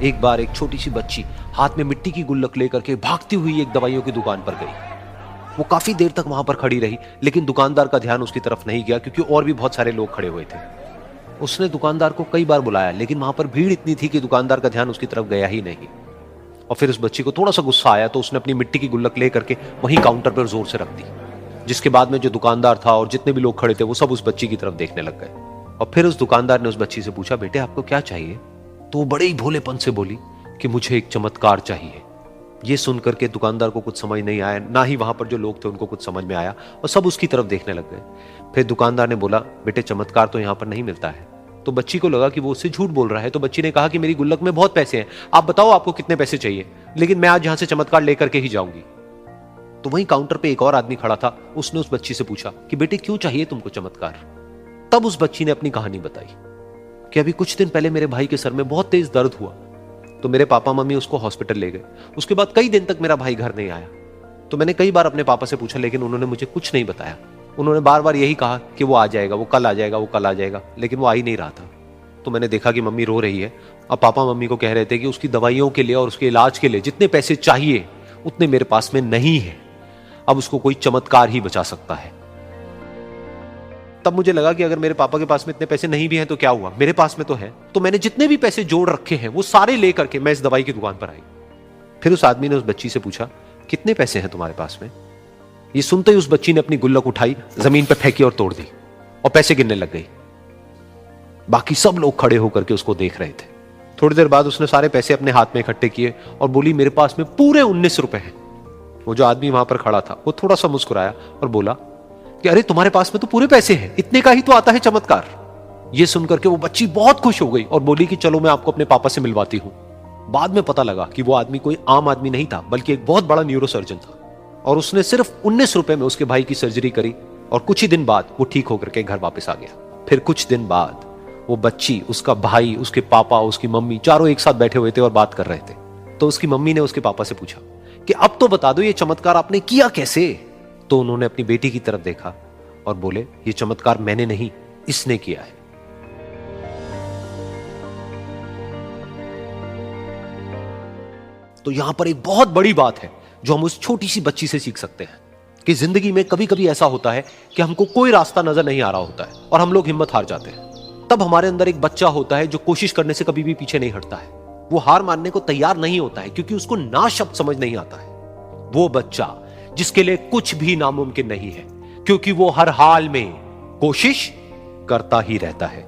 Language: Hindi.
एक बार एक छोटी सी बच्ची हाथ में मिट्टी की गुल्लक लेकर के भागती हुई एक दवाइयों की दुकान पर गई। वो काफी देर तक वहां पर खड़ी रही, लेकिन दुकानदार का ध्यान उसकी तरफ नहीं गया क्योंकि और भी बहुत सारे लोग खड़े हुए थे। उसने दुकानदार को कई बार बुलाया, लेकिन वहां पर भीड़ इतनी थी कि दुकानदार का ध्यान उसकी तरफ गया ही नहीं। और फिर उस बच्ची को थोड़ा सा गुस्सा आया तो उसने अपनी मिट्टी की गुल्लक लेकर के वहीं काउंटर पर जोर से रख दी, जिसके बाद में जो दुकानदार था और जितने भी लोग खड़े थे वो सब उस बच्ची की तरफ देखने लग गए। और फिर उस दुकानदार ने उस बच्ची से पूछा, बेटे आपको क्या चाहिए? तो वो बड़े ही भोलेपन से बोली कि मुझे एक चमत्कार चाहिए। ये सुनकर के दुकानदार को कुछ समझ नहीं आया, ना ही वहां पर जो लोग थे उनको कुछ समझ में आया, और सब उसकी तरफ देखने लग गए। फिर दुकानदार ने बोला, बेटे चमत्कार तो यहां पर नहीं मिलता है। तो बच्ची को लगा कि वो उससे झूठ बोल रहा है, तो बच्ची ने कहा कि मेरी गुल्लक में बहुत पैसे हैं, आप बताओ आपको कितने पैसे चाहिए, लेकिन मैं आज यहां से चमत्कार लेकर के ही जाऊंगी। तो वहीं काउंटर पे एक और आदमी खड़ा था, उसने उस बच्ची से पूछा कि बेटे क्यों चाहिए तुमको चमत्कार? तब उस बच्ची ने अपनी कहानी बताई कि अभी कुछ दिन पहले मेरे भाई के सर में बहुत तेज दर्द हुआ, तो मेरे पापा मम्मी उसको हॉस्पिटल ले गए। उसके बाद कई दिन तक मेरा भाई घर नहीं आया। तो मैंने कई बार अपने पापा से पूछा, लेकिन उन्होंने मुझे कुछ नहीं बताया। उन्होंने बार बार यही कहा कि वो आ जाएगा, वो कल आ जाएगा, वो कल आ जाएगा, लेकिन वो आ ही नहीं रहा था। तो मैंने देखा कि मम्मी रो रही है, और पापा मम्मी को कह रहे थे कि उसकी दवाइयों के लिए और उसके इलाज के लिए जितने पैसे चाहिए उतने मेरे पास में नहीं है, अब उसको कोई चमत्कार ही बचा सकता है। तब मुझे लगा कि अगर मेरे पापा के पास में इतने पैसे नहीं भी हैं तो क्या हुआ, मेरे पास में तो है। तो मैंने जितने भी पैसे जोड़ रखे हैं वो सारे लेकर के मैं इस दवाई की दुकान पर आई। फिर उस आदमी ने उस बच्ची से पूछा, कितने पैसे हैं तुम्हारे पास में? ये सुनते ही उस बच्ची ने अपनी गुल्लक उठाई, जमीन पर फेंकी और तोड़ दी, और पैसे गिनने लग गई। बाकी सब लोग खड़े होकर के उसको देख रहे थे। थोड़ी देर बाद उसने सारे पैसे अपने हाथ में इकट्ठे किए और बोली, मेरे पास में पूरे 19 रुपए हैं। वो जो आदमी वहां पर खड़ा था वो थोड़ा सा मुस्कुराया और बोला कि अरे तुम्हारे पास में तो पूरे पैसे हैं, इतने का ही तो आता है चमत्कार। ये सुनकर के वो बच्ची बहुत खुश हो गई और बोली कि चलो मैं आपको अपने पापा से मिलवाती हूं। बाद में पता लगा कि वो आदमी कोई आम आदमी नहीं था, बल्कि एक बहुत बड़ा न्यूरोसर्जन था, और उसने सिर्फ 19 रुपए में उसके भाई की सर्जरी करी, और कुछ ही दिन बाद वो ठीक होकर के घर वापस आ गया। फिर कुछ दिन बाद वो बच्ची, उसका भाई, उसके पापा, उसकी मम्मी चारों एक साथ बैठे हुए थे और बात कर रहे थे। तो उसकी मम्मी ने उसके पापा से पूछा कि अब तो बता दो ये चमत्कार आपने किया कैसे? तो उन्होंने अपनी बेटी की तरफ देखा और बोले, ये चमत्कार मैंने नहीं, इसने किया है। तो यहां पर एक बहुत बड़ी बात है जो हम उस छोटी सी बच्ची से सीख सकते हैं कि जिंदगी में कभी कभी ऐसा होता है कि हमको कोई रास्ता नजर नहीं आ रहा होता है और हम लोग हिम्मत हार जाते हैं। तब हमारे अंदर एक बच्चा होता है जो कोशिश करने से कभी भी पीछे नहीं हटता है। वो हार मानने को तैयार नहीं होता है क्योंकि उसको ना शब्द समझ नहीं आता है। वो बच्चा जिसके लिए कुछ भी नामुमकिन नहीं है, क्योंकि वो हर हाल में कोशिश करता ही रहता है।